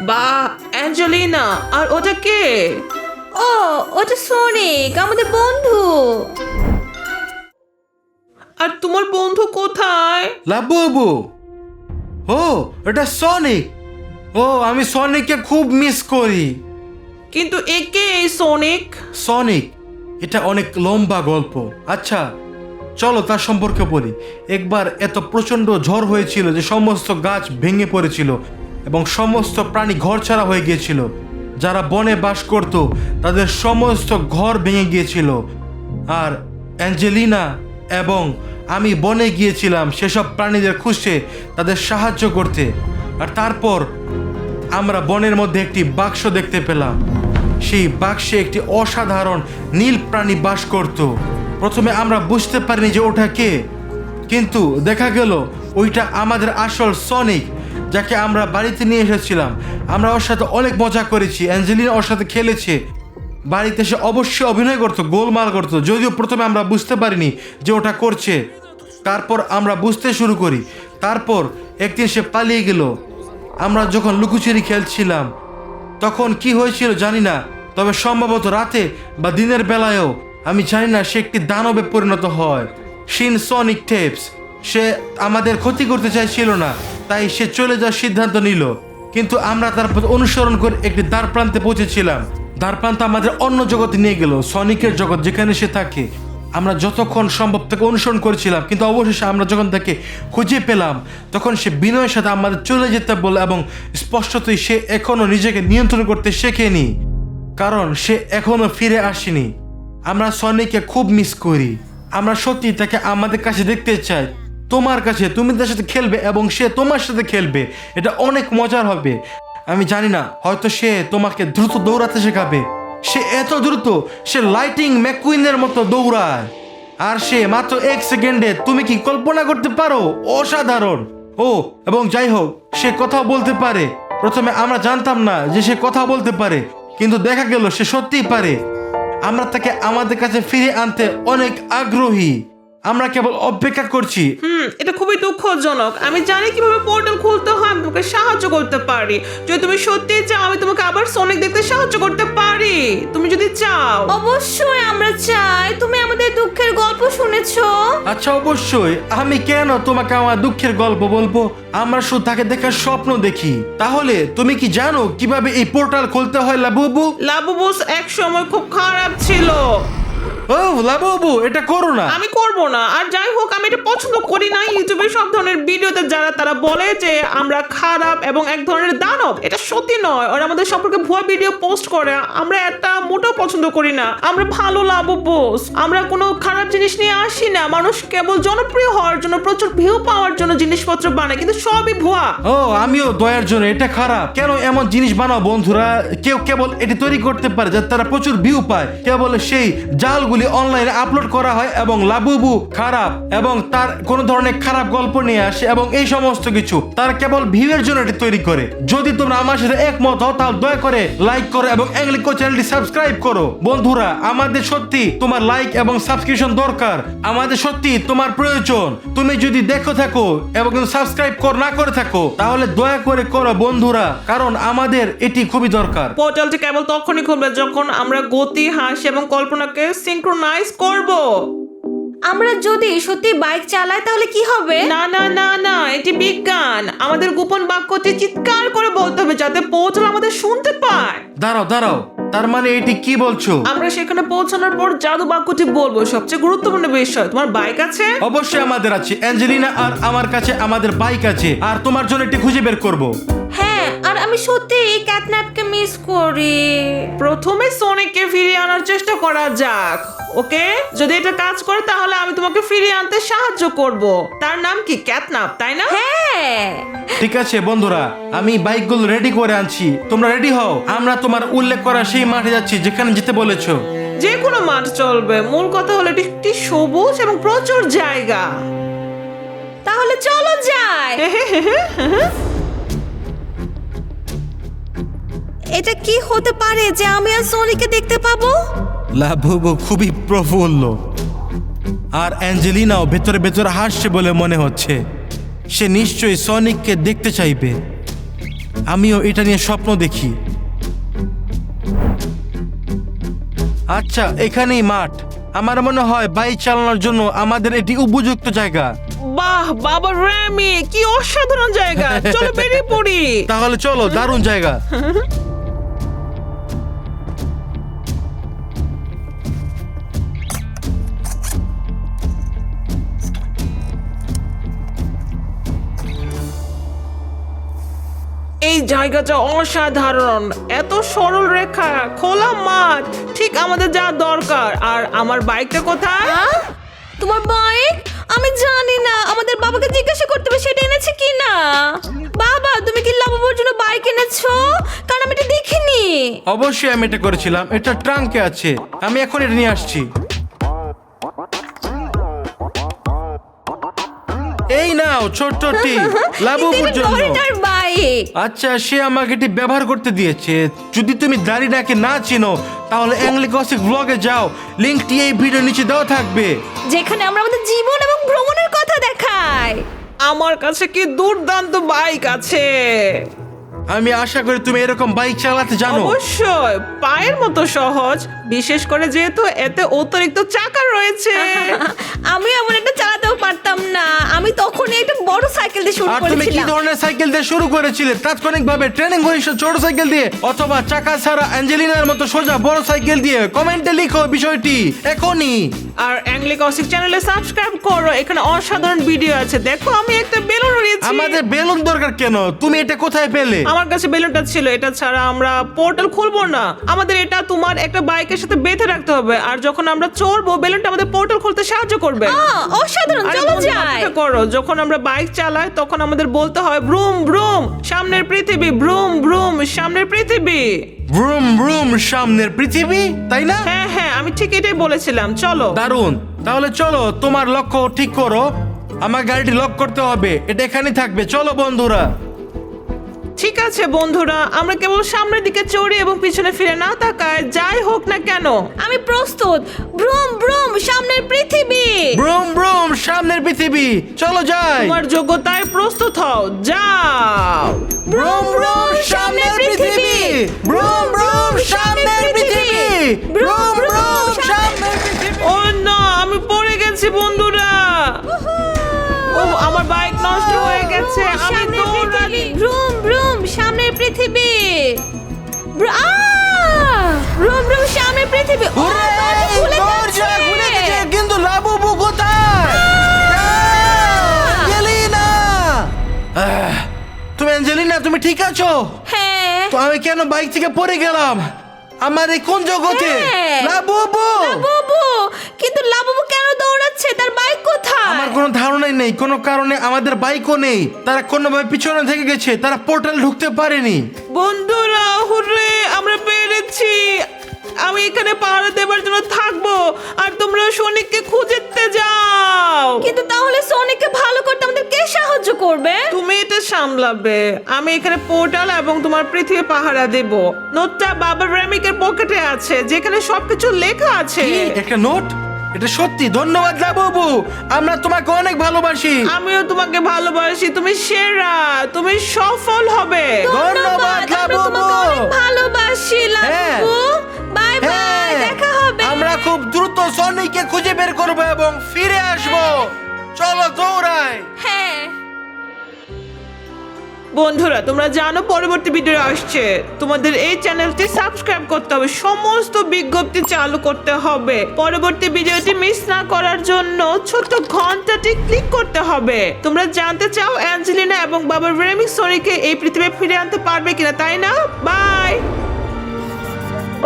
বা অ্যাঞ্জেলিনা, আর ওটা কে? ও, ওটা সনিক, আমাদের বন্ধু। আর তোমার বন্ধু কোথায়? লাবুবু, ও এটা সনিক। ও আমি সনিককে খুব মিস করি। কিন্তু একে এই সনিক? সনিক এটা অনেক লম্বা গল্প। আচ্ছা চলো তার সম্পর্কে বলি। একবার এত প্রচণ্ড ঝড় হয়েছিল যে সমস্ত গাছ ভেঙে পড়েছিল এবং সমস্ত প্রাণী ঘরছাড়া হয়ে গিয়েছিল। যারা বনে বাস করত তাদের সমস্ত ঘর ভেঙে গিয়েছিল। আর অ্যাঞ্জেলিনা এবং আমি বনে গিয়েছিলাম সেসব প্রাণীদের খুঁজতে, তাদের সাহায্য করতে। আর তারপর আমরা বনের মধ্যে একটি বাক্স দেখতে পেলাম। সেই বাক্সে একটি অসাধারণ নীল প্রাণী বাস করত। প্রথমে আমরা বুঝতে পারিনি যে ওটা কে, কিন্তু দেখা গেল ওইটা আমাদের আসল সনিক, যাকে আমরা বাড়িতে নিয়ে এসেছিলাম। আমরা ওর সাথে অনেক মজা করেছি, অ্যাঞ্জেলিনা ওর সাথে খেলেছে। বাড়িতে সে অবশ্যই অভিনয় করতো, গোলমাল করতো, যদিও প্রথমে আমরা বুঝতে পারিনি যে ওটা করছে। তারপর আমরা বুঝতে শুরু করি। তারপর একদিন সে পালিয়ে গেল। আমরা যখন লুকোচুরি খেলছিলাম তখন কি হয়েছিল জানি না, তবে সম্ভবত রাতে বা দিনের বেলায়ও আমি জানি না, সে একটি দানবে পরিণত হয়। শিন সনিক টেপস। সে আমাদের ক্ষতি করতে চাইছিল না, তাই সে চলে যাওয়ার সিদ্ধান্ত নিল। কিন্তু আমরা তারপর অনুসরণ করে একটি দ্বার প্রান্তে পৌঁছেছিলাম। দ্বার প্রান্ত আমাদের অন্য জগতে নিয়ে গেল, সনিকের জগৎ যেখানে সে থাকে। আমরা যতক্ষণ সম্ভব তাকে অনুসরণ করেছিলাম, কিন্তু অবশেষে আমরা যখন তাকে খুঁজে পেলাম তখন সে বিনয়ের সাথে আমাদের চলে যেতে বলে, এবং স্পষ্টতই সে এখনো নিজেকে নিয়ন্ত্রণ করতে শেখেনি, কারণ সে এখনো ফিরে আসেনি। আমরা সনিককে খুব মিস করি। আমরা সত্যি তাকে আমাদের কাছে দেখতে চাই, তোমার কাছে। তুমি তার সাথে খেলবে এবং সে তোমার সাথে খেলবে, এটা অনেক মজার হবে। আমি জানি না, হয়তো সে তোমাকে দ্রুত দৌড়াতে শেখাবে। সে এত দ্রুত, সে লাইটিং ম্যাকুইনের মতো দৌড়ায়। আর সে মাত্র 1 সেকেন্ডে, তুমি কি কল্পনা করতে পারো? অসাধারণ। ও এবং যাই হোক, সে কথা বলতে পারে। প্রথমে আমরা জানতাম না যে সে কথা বলতে পারে, কিন্তু দেখা গেল সে সত্যিই পারে। আমরা তাকে আমাদের কাছে ফিরে আনতে অনেক আগ্রহী। আমরা কেবল অপেক্ষা করছি। এটা খুবই দুঃখজনক। আমি জানি কিভাবে পোর্টাল খুলতে হয়, আমি তোমাকে সাহায্য করতে পারি। যদি তুমি সত্যি চাও আমি তোমাকে আবার সনিক দেখতে সাহায্য করতে পারি, তুমি যদি চাও। অবশ্যই আমরা চাই। তুমি আমাদের দুঃখের গল্প শুনেছো? আচ্ছা অবশ্যই। আমি কেন তোমাকে আমার দুঃখের গল্প বলবো? আমরা শুধু তাকে দেখার স্বপ্ন দেখি। তাহলে তুমি কি জানো কিভাবে এই পোর্টাল খুলতে হয় লাবুবু? লাবুবুস এক সময় খুব খারাপ ছিল। ও লাবুবু, এটা করো না। আমি করব না। আর যাই হোক, আমি এটা পছন্দ করি না। ইউটিউবে সব ধরনের ভিডিওতে যারা তারা বলে যে আমরা খারাপ এবং এক ধরনের দানব, এটা সত্যি নয়। ওরা আমাদের সম্পর্কে ভুয়া ভিডিও পোস্ট করে, আমরা এটা মোটেও পছন্দ করি না। আমরা ভালো লাবুবুস, আমরা কোনো খারাপ জিনিস নিয়ে আসি না। মানুষ কেবল জনপ্রিয় হওয়ার জন্য, প্রচুর ভিউ পাওয়ার জন্য জিনিসপত্র বানায়, কিন্তু সবই ভুয়া। ও আমিও দয়ার জন্য। এটা খারাপ। কেন এমন জিনিস বানাও বন্ধুরা? কেউ কেবল এটি তৈরি করতে পারে যাতে তারা প্রচুর ভিউ পায়। কেবল সেই জালগুলি অনলাইনে আপলোড করা হয় এবং লাবুবু খারাপ এবং তার কোন ধরনের খারাপ গল্প নিয়ে আসে এবং এই সমস্ত কিছু তার কেবল ভিউয়ের জন্য এটি তৈরি করে। যদি তোমরা আমার সাথে একমত হও তাহলে দয়া করে লাইক করো এবং অ্যাংলিকো চ্যানেলটি সাবস্ক্রাইব করো। বন্ধুরা, আমাদের সত্যি তোমার লাইক এবং সাবস্ক্রিপশন দরকার। আমাদের সত্যি তোমার প্রয়োজন। তুমি যদি দেখো থাকো এবং সাবস্ক্রাইব না করে থাকো তাহলে দয়া করে করো বন্ধুরা, কারণ আমাদের এটি খুবই দরকার। পোর্টালটি কেবল তখনই খুলবে যখন আমরা গতি, হাসি এবং কল্পনাকে সিনক্রোনাইজ করব। আমরা যদি সত্যি বাইক চালাই তাহলে কি হবে? না না না না, এটি বিজ্ঞান। আমাদের গোপন বাক্যটি চিৎকার করে বলতে হবে যাতে পোর্টাল আমাদের শুনতে পায়। দাঁড়াও দাঁড়াও, তার মানে এটি কি বলছো? আমরা সেখানে পৌঁছানোর পর জাদু বাক্যটি বলবো। সবচেয়ে গুরুত্বপূর্ণ বিষয়, তোমার বাইক আছে? অবশ্যই আমাদের আছে অ্যাঞ্জেলিনা, আর আমার কাছে আমাদের বাইক আছে। আর তোমার জন্য একটি খুঁজে বের করব। হ্যাঁ, আর আমি সত্যি এই ক্যাটন্যাপকে মিস করি। প্রথমে সনিককে ফিরিয়ে আনার চেষ্টা করা যাক, ওকে? যদি এটা কাজ করে তাহলে আমি তোমাকে ফিরিয়ে আনতে সাহায্য করব। তার নাম কি? ক্যাটনাপ, তাই না? হ্যাঁ। ঠিক আছে বন্ধুরা, আমি বাইকগুলো রেডি করে আনছি। তোমরা রেডি হও। আমরা তোমার উল্লেখ করা সেই মাঠে যাচ্ছি যেখানে যেতে বলেছো। যে কোনো মাঠ চলবে, মূল কথা হলো এটি একটি সবুজ এবং প্রচুর জায়গা। তাহলে চলো যাই। এটা কি হতে পারে যে আমি আর সনিককে দেখতে পাবো? লাবুবু খুবই প্রফুল্ল, আর অ্যাঞ্জেলিনাও ভেতরে ভেতরে হাসছে বলে মনে হচ্ছে। সে নিশ্চয়ই সনিককে দেখতে চাইবে। আমিও এটা নিয়ে স্বপ্ন দেখি। আচ্ছা, এখানেই মাঠ। আমার মনে হয় বাইক চালানোর জন্য আমাদের এটি উপযুক্ত জায়গা। বাহ বাবা র্যামি, কি অসাধারণ জায়গা, চলো বেরিয়ে পড়ি। তাহলে চলো, দারুণ জায়গা। এই জায়গাটা অসাধারণ, এত সরল রেখা, খোলা মাঠ, ঠিক আমাদের যা দরকার। আর আমার বাইকটা কোথায়? আহ? তোমার বাইক? আমি জানি না, আমাদের বাবাকে জিজ্ঞাসা করতে হবে সেটা এনেছে কি না। বাবা, তুমি কি লাবুর জন্য বাইক এনেছো? কারণ আমি এটা দেখিনি। অবশ্যই আমি এটা করেছিলাম, এটা ট্রাঙ্কে আছে, আমি এখন এটা নিয়ে আসছি। এই নাও ছোট্টটি, লাবুর জন্য। গরিনার বাইক। আচ্ছা, সে আমাকে এটি ব্যবহার করতে দিয়েছে। যদি তুমি দাড়িটাকে না চিনো তাহলে অ্যাংলিকসিক ব্লগে যাও, লিংকটি এই ভিডিওর নিচে দেওয়া থাকবে, যেখানে আমরা আমাদের জীবন এবং ভ্রমণের কথা দেখাই। আমার কাছে কি দুর্দান্ত বাইক আছে। আমি আশা করি তুমি এরকম বাইক চালাতে জানো। অবশ্যই, পায়ের মতো সহজ, বিশেষ করে যেহেতু এতে অতিরিক্ত চাকা রয়েছে। আমি এমন একটা চালাতেও পারতাম না, আমি তখনই একটা বড় সাইকেল দিয়ে শুরু আর তুমি কি করেছিলাম। ধরনের সাইকেল দিয়ে শুরু করেছিলে? তাৎক্ষণিকভাবে ট্রেনিং হয়েছে ছোট সাইকেল দিয়ে, অথবা চাকা ছাড়া অ্যাঞ্জেলিনার মতো সোজা বড় সাইকেল দিয়ে? কমেন্টে লিখো বিষয়টি এখনই। আর অ্যাংলিকসিক চ্যানেলে সাবস্ক্রাইব করো, এখানে অসাধারণ ভিডিও আছে। দেখো, আমি একটা বেলুন উড়িয়েছি। আমাদের বেলুন দরকার কেন? তুমি এটা কোথায় পেলে? আমার কাছে বেলুনটা ছিল, এটা ছাড়া আমরা পোর্টাল খুলবো না। আমাদের এটা তোমার একটা বাইকের সাথে বেঁধে রাখতে হবে, আর যখন আমরা চলবো বেলুনটা আমাদের পোর্টাল খুলতে সাহায্য করবে। অসাধারণ, আরে চলো বন্ধু, যাই। অপেক্ষা করো, যখন আমরা বাইক চালাই তখন আমাদের বলতে হয় ব্রুম ব্রুম সামনের পৃথিবী, ব্রুম ব্রুম সামনের পৃথিবী। ব্রুম ব্রুম সামনের পৃথিবী, তাই না? হ্যাঁ হ্যাঁ, আমি ঠিক এটাই বলেছিলাম। চলো। দারুণ, তাহলে চলো তোমার লক্ষ্য ঠিক করো। আমার গাড়িটি লক করতে হবে, এটা এখানেই থাকবে। চলো বন্ধুরা। ঠিক আছে বন্ধুরা, আমরা কেবল সামনের দিকে চড়ি এবং পিছনে ফিরে না তাকাই, যাই হোক না কেন। আমি প্রস্তুত। ব্রুম ব্রুম সামনের পৃথিবী। ব্রুম ব্রুম সামনের পৃথিবী, চলো যাই। তোমার যোগ্যতায় প্রস্তুত হও, যাও। ব্রুম ব্রুম সামনের পৃথিবী, ব্রুম ব্রুম সামনের পৃথিবী, ব্রুম ব্রুম সামনের পৃথিবী। ও না, আমি পড়ে গেছি বন্ধুরা। ও, আমার বাইক নষ্ট হয়ে গেছে। আমি সামনের দৌড়াচ্ছি। পৃথিবী। ব্রুম ব্রুম সামনের পৃথিবী। ব্রুম ব্রুম সামনের পৃথিবী। ও, ওরে, দরজা খুলে দরজা যাচ্ছে। খুলে গেছে, কিন্তু লাবুবু কোথায়? অ্যাঞ্জেলিনা! তুমি অ্যাঞ্জেলিনা, তুমি ঠিক আছো? হ্যাঁ। তো আমি কেন বাইক থেকে পড়ে গেলাম? আমার এই কোন জগতে? হ্যাঁ। লাবুবু! লাবুবু, কিন্তু লাবুবু কেন দৌড়াচ্ছে? তার বাইক কোথায়? আমার কোনো ধারণাই নেই, কোনো কারণে আমাদের বাইকও নেই। তারা কোনোভাবে পিছনে থেকে গেছে, তারা পোর্টাল ঢুকতে পারেনি। বন্ধুরা, হুররে, আমরা পেরেছি। আমি এখানে পাহারা দেবার জন্য থাকবো, আর তোমরা সনিককে খুঁজতে যাও। কিন্তু তাহলে সোনিককে ভালো করতে আমাদের কে সাহায্য করবে? তুমি এটা সামলাবে। আমি এখানে পোর্টাল এবং তোমার পৃথিবী পাহারা দেব। নোটটা বাবা র্যামিকের পকেটে আছে, যেখানে সবকিছু লেখা আছে। কি, একটা নোট? এটা সত্যি? ধন্যবাদ লাবুবু, আমরা তোমাকে অনেক ভালোবাসি। আমিও তোমাকে ভালোবাসি, তুমি সেরা, তুমি সফল হবে। ধন্যবাদ আমরা লাবুবু। তোমাকে অনেক ভালোবাসি লাবুবু। বাই বাই, হ্যাঁ, দেখা হবে। আমরা খুব দ্রুত সনিককে খুঁজে বের করব এবং ফিরে আসব। চলো দৌড়াই। হ্যাঁ। বন্ধুরা, তোমরা জানো পরবর্তী ভিডিও আসছে। তোমাদের এই চ্যানেলটি সাবস্ক্রাইব করতে হবে, সমস্ত বিজ্ঞপ্তি চালু করতে হবে। পরবর্তী ভিডিওটি মিস না করার জন্য ছোট্ট ঘন্টাটি ক্লিক করতে হবে। তোমরা জানতে চাও অ্যাঞ্জেলিনা এবং বাবা রেমিক সনিকে এই পৃথিবী ফিরে আনতে পারবে কিনা, তাই না? বাই।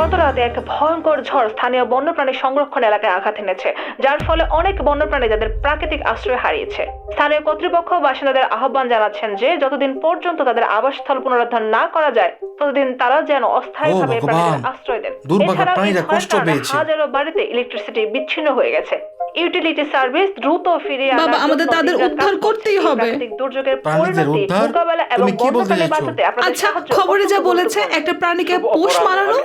গত রাতে একটা ভয়ঙ্কর ঝড় স্থানীয় বন্যপ্রাণী সংরক্ষণ এলাকায় আঘাত এনেছে, যার ফলে অনেক বন্যপ্রাণী তাদের প্রাকৃতিক আশ্রয় হারিয়েছে। স্থানীয় কর্তৃপক্ষ বাসিন্দাদের আহ্বান জানাচ্ছেন যে যতদিন পর্যন্ত তাদের আবাসস্থল পুনরুদ্ধার না করা যায় ততদিন তারা যেন অস্থায়ীভাবে ও ভগবান, প্রাণীদের আশ্রয় দেন। দুর্ভাগা এছাড়াও এই প্রাণীরা ঝড়ের কষ্ট কারণে পেয়েছে। হাজারো বাড়িতে ইলেকট্রিসিটি বিচ্ছিন্ন হয়ে গেছে। ইউটিলিটি সার্ভিস দ্রুত ফিরিয়ে আনার বাবা, আমাদের জন্য তাদের দিনরাত উদ্ধার কাজ করছে। করতেই এই হবে। প্রাকৃতিক দুর্যোগের প্রাণীদের পরিণতি উদ্ধার? মোকাবেলা এবং তুমি কি বলতে বন্যপ্রাণী চাইছো? বাঁচাতে আপনাদের আচ্ছা, সাহায্য খবরে যা অত্যন্ত বলেছে গুরুত্বপূর্ণ। একটা প্রাণীকে পোষ মারানো।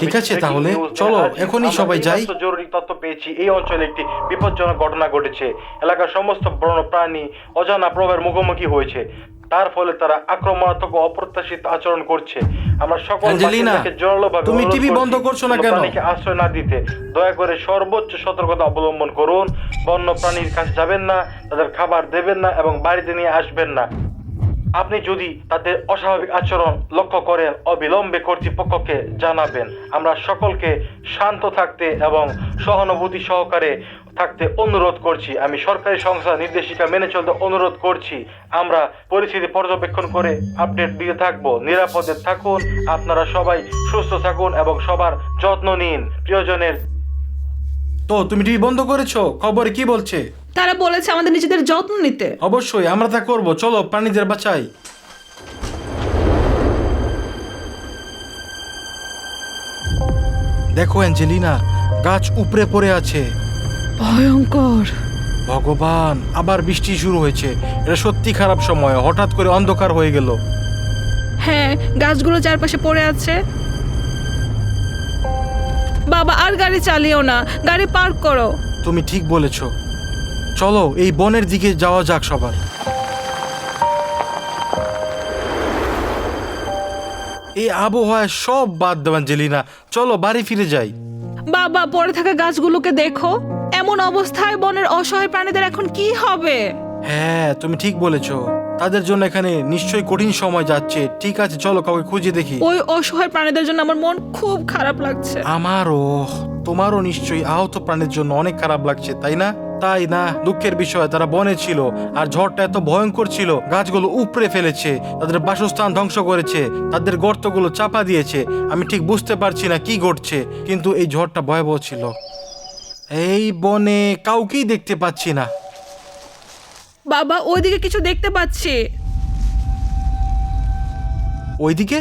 ঠিক আছে, তাহলে চলো এখনই সবাই যাই। জরুরি তথ্য পেয়েছি, এই অঞ্চলে একটি বিপজ্জনক ঘটনা ঘটেছে। এলাকার সমস্ত বন্য প্রাণী অজানা প্রভাবের মুখোমুখি হয়েছে। তার ফলে তারা আক্রমণাত্মক ও অপ্রত্যাশিত আচরণ করছে। আমরা সকল অ্যাঞ্জেলিনা, বাসিন্দাকে জোরালোভাবে তুমি অনুরোধ টিভি করছি, বন্ধ করছো না কেন? বন্যপ্রাণীকে আশ্রয় না দিতে দয়া করে সর্বোচ্চ সতর্কতা অবলম্বন করুন। বন্যপ্রাণীর কাছে যাবেন না, তাদের খাবার দেবেন না এবং বাড়িতে নিয়ে আসবেন না। আপনি যদি তাদের অস্বাভাবিক আচরণ লক্ষ্য করেন অবিলম্বে কর্তৃপক্ষকে জানাবেন। আমরা সকলকে শান্ত থাকতে এবং সহানুভূতি সহকারে থাকতে অনুরোধ করছি। আমি সরকারি সংস্থা নির্দেশিকা মেনে চলতে অনুরোধ করছি। আমরা পরিস্থিতি পর্যবেক্ষণ করে আপডেট দিতে থাকবো। নিরাপদে থাকুন, আপনারা সবাই সুস্থ থাকুন এবং সবার যত্ন নিন। প্রিয়জনের তো তুমি টিভি বন্ধ করেছো? খবরে কি বলছে? তারা বলেছে আমাদের নিজেদের যত্ন নিতে। অবশ্যই আমরা তা করব। চলো প্রাণীদের বাঁচাই। দেখো অ্যাঞ্জেলিনা, গাছ উপড়ে পড়ে আছে। ভয়ঙ্কর। ভগবান, আবার বৃষ্টি শুরু হয়েছে। এটা সত্যি খারাপ সময়, হঠাৎ করে অন্ধকার হয়ে গেল। হ্যাঁ, গাছগুলো চারপাশে পড়ে আছে। বাবা আর গাড়ি চালিও না, গাড়ি পার্ক করো। তুমি ঠিক বলেছ। চলো এই বনের দিকে যাওয়া যাক সবার। এই আবহাওয়ায় সব বাদ দেওয়া অ্যাঞ্জেলিনা, চলো বাড়ি ফিরে যাই। বাবা পড়ে থাকা গাছগুলোকে দেখো, এমন অবস্থায় বনের অসহায় প্রাণীদের এখন কি হবে? হ্যাঁ তুমি ঠিক বলেছ, তাদের জন্য এখানে নিশ্চয়ই কঠিন সময় যাচ্ছে। ঠিক আছে চলো কাউকে খুঁজে দেখি। ওই অসহায় প্রাণীদের জন্য আমার মন খুব খারাপ লাগছে। আমারও, তোমারও নিশ্চয়ই আহত প্রাণীর জন্য অনেক খারাপ লাগছে, তাই না? তাই না? দুঃখের বিষয়, তারা বনে ছিল আর ঝড়টা এত ভয়ঙ্কর ছিল, গাছগুলো উপড়ে ফেলেছে, তাদের বাসস্থান ধ্বংস করেছে, তাদের গর্তগুলো চাপা দিয়েছে। আমি ঠিক বুঝতে পারছি না কি ঘটছে, কিন্তু এই ঝড়টা ভয়াবহ ছিল। এই বনে কাউকেই দেখতে পাচ্ছি না। বাবা ওইদিকে কিছু দেখতে পাচ্ছি। ওইদিকে?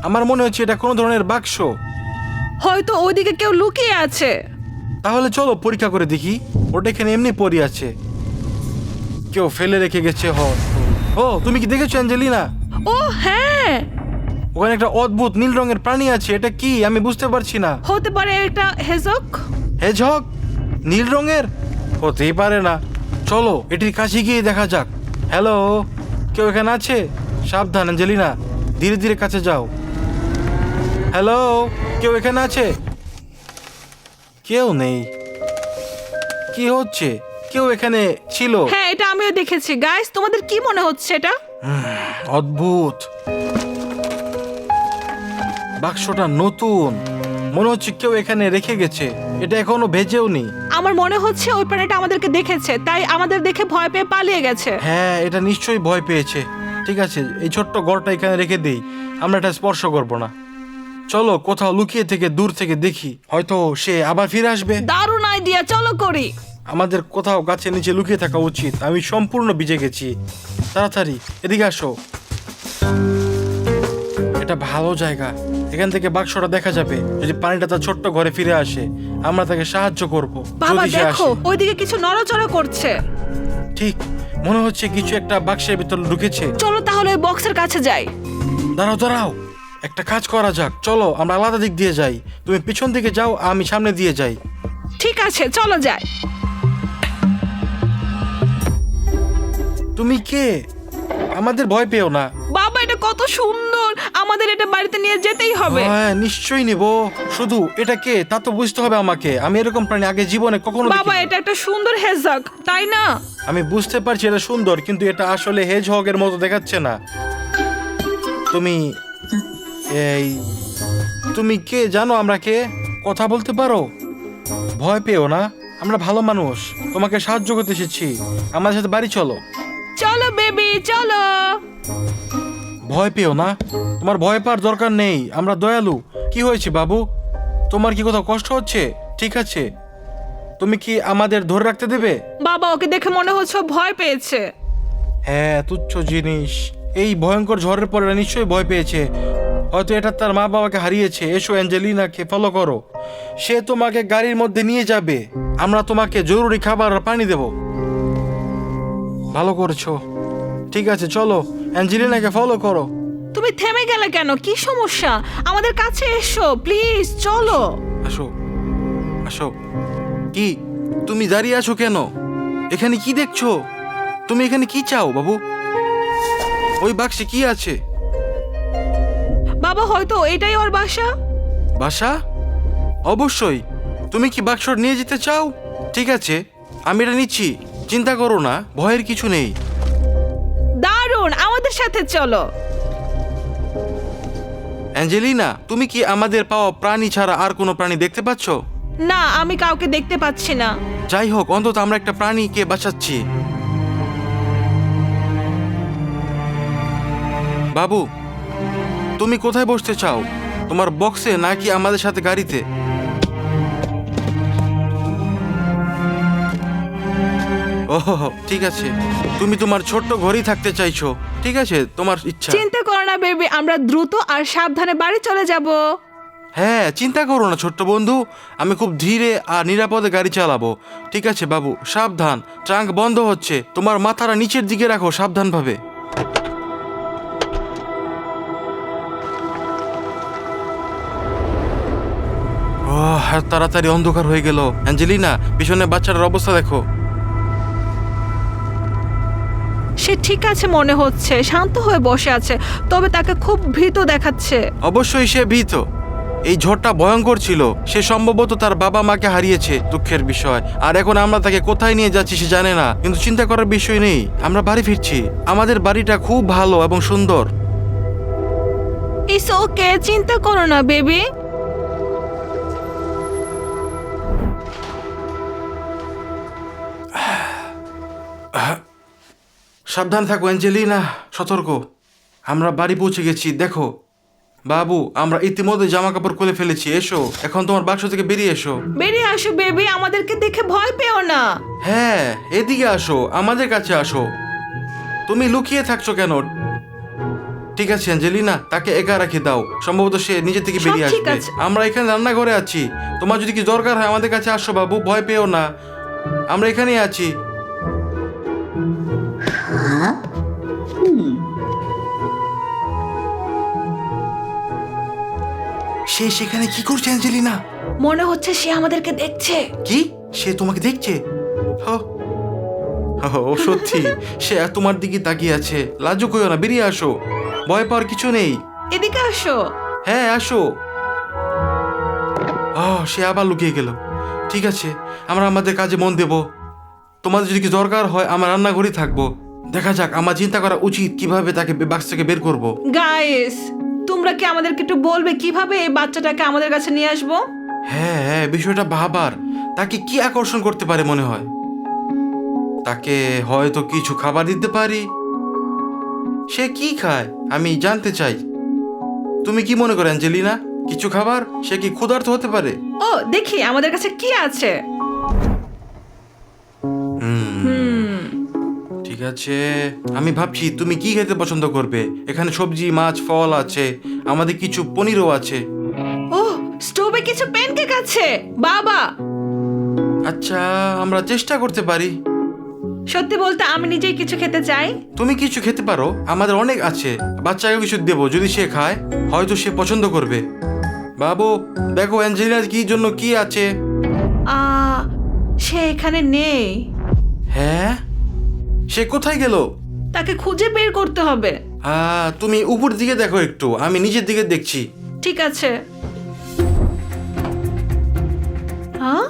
আমার মনে হচ্ছে এটা কোনো ধরনের বাক্স। হয়তো ওইদিকে কেউ লুকিয়ে আছে। তাহলে চলো পরীক্ষা করে দেখি। ওটা এখানে এমনি পড়ে আছে, কেউ ফেলে রেখে গেছে। ও তুমি কি দেখেছো অ্যাঞ্জেলিনা? ও হ্যাঁ, ওখানে একটা অদ্ভুত নীল রঙের প্রাণী আছে। এটা কি আমি বুঝতে পারছি না। হতে পারে এটা হেজক। হেজহগ? নীল রঙের? হতেই পারে না। চলো এটির কাছে গিয়ে দেখা যাক। হ্যালো, কেউ এখানে আছে? সাবধান অ্যাঞ্জেলিনা, ধীরে ধীরে কাছে যাও। হ্যালো, কেউ এখানে আছে? কেউ নেই। কি হচ্ছে? কেউ এখানে ছিল? হ্যাঁ এটা আমিও দেখেছি। গাইস তোমাদের কি মনে হচ্ছে এটা? অদ্ভুত। বাক্সটা নতুন, মনে হচ্ছে কেউ এখানে রেখে গেছে। এটা এখনো ভেজেও নি। আমার মনে হচ্ছে ওই প্রাণীটা আমাদেরকে দেখেছে, তাই আমাদের দেখে ভয় পেয়ে পালিয়ে গেছে। হ্যাঁ এটা নিশ্চয়ই ভয় পেয়েছে। ঠিক আছে, এই ছোট্ট ঘরটা এখানে রেখে দিই, আমরা এটা স্পর্শ করব না। চলো কোথাও লুকিয়ে থেকে দূর থেকে দেখি, হয়তো সে আবার ফিরে আসবে। দারুণ আইডিয়া, চলো করি। আমাদের কোথাও গাছের নিচে লুকিয়ে থাকা উচিত। আমি সম্পূর্ণ ভিজে গেছি। তাড়াতাড়ি এদিকে আসো, এটা ভালো জায়গা। এখান থেকে বাক্সটা দেখা যাবে। যদি পানিটা তার ছোট্ট ঘরে ফিরে আসে, আমরা তাকে সাহায্য করব। বাবা যদি সে দেখো, আসে। ওইদিকে কিছু নড়াচড়া করছে। ঠিক মনে হচ্ছে কিছু একটা বাক্সের ভিতর ঢুকেছে। চলো তাহলে ওই বক্সের কাছে যাই। দাঁড়াও দাঁড়াও, একটা কাজ করা যাক। চলো আমরা আলাদা দিক দিয়ে যাই। তুমি পিছন দিকে যাও, আমি সামনে দিয়ে যাই। ঠিক আছে চলো যাই। তুমি কে? আমাদের ভয় পেও না। বাবা এটা কত সুন্দর, আমাদের এটা বাড়িতে নিয়ে যেতেই হবে। হ্যাঁ নিশ্চয়ই নিব। শুধু এটা কে তা তো বুঝতে হবে আমাকে। আমি এরকম প্রাণী আগে জীবনে কখনো বাবা দেখিনি। এটা একটা সুন্দর হেজক, তাই না? আমি বুঝতে পারছি এটা সুন্দর, কিন্তু এটা আসলে হেজহগের মতো দেখাচ্ছে না। তুমি কে জানো? আমরা কে? কথা বলতে পারো? ভয় পেও না, আমরা ভালো মানুষ, তোমাকে সাহায্য করতে এসেছি। আমাদের সাথে বাড়ি চলো। চলো বেবি চলো। ভয় পেও না, তোমার ভয় পাওয়ার দরকার নেই, আমরা দয়ালু। কি হয়েছে বাবু? তোমার কি কোথাও কষ্ট হচ্ছে? ঠিক আছে, তুমি কি আমাদের ধরে রাখতে দেবে? বাবা ওকে দেখে মনে হচ্ছে ও ভয় পেয়েছে। হ্যাঁ তুচ্ছ জিনিস। এই ভয়ঙ্কর ঝড়ের পরে এরা নিশ্চয়ই ভয় পেয়েছে। হয়তো এটা তার মা বাবাকে হারিয়েছে। এসো অ্যাঞ্জেলিনাকে ফলো করো, সে তোমাকে গাড়ির মধ্যে নিয়ে যাবে। আমরা তোমাকে জরুরি খাবার আর পানি দেব। ভালো করেছো। ঠিক আছে চলো, অ্যাঞ্জেলিনাকে ফলো করো। তুমি থেমে গেলে কেন? কি সমস্যা? আমাদের কাছে এসো প্লিজ, চলো। আসো আসো। কি তুমি দাঁড়িয়ে আছো কেন? এখানে কি দেখছো? তুমি এখানে কি চাও বাবু? ওই বাক্সে কি আছে? বাবা হয়তো এটাই ওর বাসা। বাসা? অবশ্যই। তুমি কি বাক্স নিয়ে যেতে চাও? ঠিক আছে, আমি এটা নিচ্ছি, চিন্তা করো না, ভয়ের কিছু নেই। দারুণ, আমাদের সাথে চলো। অ্যাঞ্জেলিনা, তুমি কি আমাদের পাওয়া প্রাণী ছাড়া আর কোনো প্রাণী দেখতে পাচ্ছ? না, আমি কাউকে দেখতে পাচ্ছি না। যাই হোক, অন্তত আমরা একটা প্রাণীকে বাঁচাচ্ছি। বাবু, তুমি কোথায় বসতে চাও? তোমার বক্সে নাকি আমাদের সাথে গাড়িতে? ওহ, ঠিক আছে, তুমি তোমার ছোট্ট ঘরেই থাকতে চাইছো। ঠিক আছে, তোমার ইচ্ছা। চিন্তা করো না বেবি, আমরা দ্রুত আর সাবধানে বাড়ি চলে যাব। হ্যাঁ, চিন্তা করো না ছোট্ট বন্ধু, আমি খুব ধীরে আর নিরাপদে গাড়ি চালাবো। ঠিক আছে বাবু, সাবধান। ট্রাঙ্ক বন্ধ হচ্ছে, তোমার মাথাটা নিচের দিকে রাখো সাবধানভাবে। আর তাড়াতাড়ি অন্ধকার হয়ে গেল। অ্যাঞ্জেলিনা, পিছনে বাচ্চাটার অবস্থা দেখো। সে ঠিক আছে মনে হচ্ছে, শান্ত হয়ে বসে আছে, তবে তাকে খুব ভীত দেখাচ্ছে। অবশ্যই সে ভীত। এই ঝড়টা ভয়ঙ্কর ছিল। সে সম্ভবত তার বাবা মাকে হারিয়েছে, দুঃখের বিষয়। আর এখন আমরা তাকে কোথায় নিয়ে যাচ্ছি সে জানে না, কিন্তু চিন্তা করার বিষয় নেই, আমরা বাড়ি ফিরছি। আমাদের বাড়িটা খুব ভালো এবং সুন্দর। ইটস ওকে, চিন্তা করো না বেবি। সাবধান থাকো অ্যাঞ্জেলিনা, সতর্ক। আমরা বাড়ি পৌঁছে গেছি। দেখো বাবু, আমরা ইতিমধ্যে জামা কাপড় খুলে ফেলেছি। এসো, এখন তোমার বাক্স থেকে বেরিয়ে এসো। বেরিয়ে আসো বেবি, আমাদেরকে দেখে ভয় পেও না। হ্যাঁ, এদিকে আসো, আমাদের কাছে আসো। তুমি লুকিয়ে থাকছো কেন? ঠিক আছে অ্যাঞ্জেলিনা, তাকে একা রাখে দাও, সম্ভবত সে নিজে থেকে সব বেরিয়ে ঠিক আসবে। আছে। আমরা এখানে রান্নাঘরে আছি, তোমার যদি কিছু দরকার হয় আমাদের কাছে আসো বাবু, ভয় পেও না, আমরা এখানেই আছি। সে সেখানে কি করছে অ্যাঞ্জেলিনা? মনে হচ্ছে সে আমাদেরকে দেখছে। কি? সে তোমাকে দেখছে? ও সত্যি, সে তোমার দিকে তাকিয়ে আছে। লাজুক হইও না, বেরিয়ে আসো, ভয় পাওয়ার কিছু নেই। এদিকে আসো। হ্যাঁ, আসো। সে আবার লুকিয়ে গেল। ঠিক আছে, আমরা আমাদের কাজে মন দেব। তোমাদের যদি কিছু দরকার হয় আমরা রান্নাঘরেই থাকবো। দেখা যাক, আমার চিন্তা করা উচিত কিভাবে তাকে বাক্স থেকে বের করব। গাইস, তোমরা কি আমাদেরকে একটু বলবে কিভাবে এই বাচ্চাটাকে আমাদের কাছে নিয়ে আসবো? হ্যাঁ হ্যাঁ, বিষয়টা ভাবার। তাকে কি আকর্ষণ করতে পারে মনে হয়? তাকে হয়তো কিছু খাবার দিতে পারি। সে কি খায় আমি জানতে চাই। তুমি কি মনে করো অ্যাঞ্জেলিনা, কিছু খাবার? সে কি ক্ষুধার্ত হতে পারে? ও, দেখি আমাদের কাছে কি আছে। ঠিক আছে, আমি ভাবছি তুমি কি খেতে পছন্দ করবে। এখানে সবজি, মাছ, ফল আছে, আমাদের কিছু পনিরও আছে। ও, স্টোভে কিছু প্যানকেক আছে বাবা। আচ্ছা, আমরা চেষ্টা করতে পারি। সত্যি বলতে আমি নিজেই কিছু খেতে চাই। তুমি কিছু খেতে পারো, আমাদের অনেক আছে। বাচ্চাকে কিছু দেবো, যদি সে খায় হয়তো সে পছন্দ করবে। বাবু দেখো অ্যাঞ্জেলিনার কি জন্য কি আছে। সে এখানে নেই। হ্যাঁ, সে কোথায় গেল? তাকে খুঁজে বের করতে হবে। তুমি উপর দিকে দেখো একটু, আমি নিচের দিকে দেখছি। ঠিক আছে। হ্যাঁ,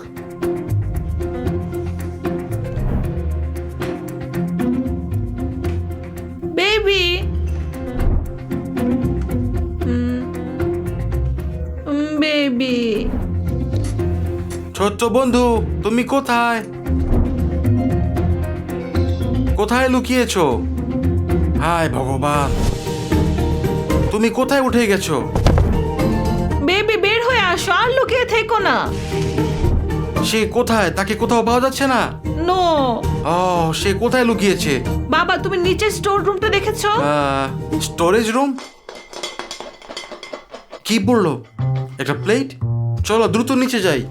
বেবি, বেবি। ছোট্ট বন্ধু, তুমি কোথায়? কোথায় লুকিয়েছো? হায় ভগবান, তুমি কোথায় উঠে গেছো? বেবি, বের হয়ে আসো, আর লুকিয়ে থেকো না। সে কোথায়? তাকে কোথাও পাওয়া যাচ্ছে না। নো। সে কোথায় লুকিয়েছে? বাবা, তুমি নিচের স্টোর রুমটা দেখেছো? Storage room? কি পড়লো? একটা প্লেট? চলো দ্রুত নিচে যাই।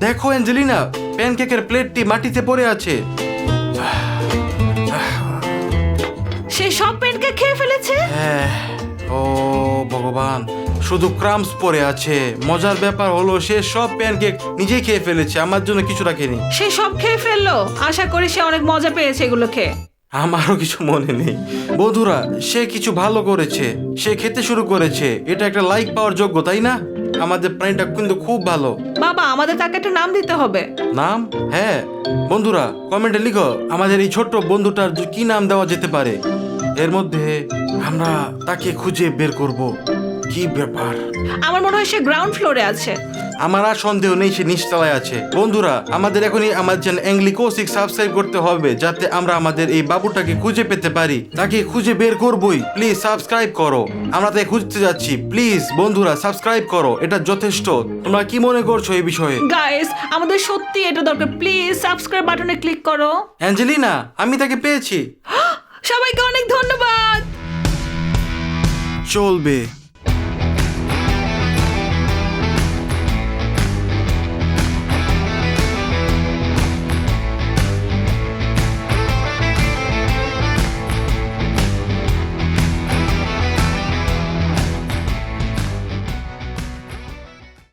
দেখো অ্যাঞ্জেলিনা, প্যানকেকের প্লেটটি মাটিতে পড়ে আছে। সে সব প্যানকেক খেয়ে ফেলেছে। ও ভগবান, শুধু ক্রামস পড়ে আছে। মজার ব্যাপার হলো সে সব প্যানকেক নিজেই খেয়ে ফেলেছে, আমার জন্য কিছু রাখেনি। সে সব খেয়ে ফেললো? আশা করি সে অনেক মজা পেয়েছে এগুলো খেয়ে। আমারও কিছু মনে নেই। বন্ধুরা, সে কিছু ভালো করেছে, সে খেতে শুরু করেছে, এটা একটা লাইক পাওয়ার যোগ্য, তাই না? আমাদের প্রাণীটা কিন্তু খুব ভালো। বাবা, আমাদের তাকে একটা নাম দিতে হবে। নাম? হ্যাঁ বন্ধুরা, কমেন্টে লিখো আমাদের এই ছোট্ট বন্ধুটার কি নাম দেওয়া যেতে পারে। এর মধ্যে আমরা তাকে খুঁজে বের করব। কি ব্যাপার? আমার মনে হয় সে গ্রাউন্ড ফ্লোরে আছে। আমার আর সন্দেহ নেই সে নিচতলায় আছে। বন্ধুরা, আমাদের এখনই আমার চ্যানেল অ্যাংলিকোসিক সাবস্ক্রাইব করতে হবে, যাতে আমরা আমাদের এই বাবুটাকে খুঁজে পেতে পারি। তাকে খুঁজে বের করবই। প্লিজ সাবস্ক্রাইব করো, আমরা তাকে খুঁজতে যাচ্ছি। প্লিজ বন্ধুরা সাবস্ক্রাইব করো, এটা যথেষ্ট। তোমরা কি মনে করছো এই বিষয়ে? গাইস, আমাদের সত্যি এটা দরকার। প্লিজ সাবস্ক্রাইব বাটনে ক্লিক করো। অ্যাঞ্জেলিনা, আমি তাকে পেয়েছি। সবাইকে অনেক ধন্যবাদ। চলবে।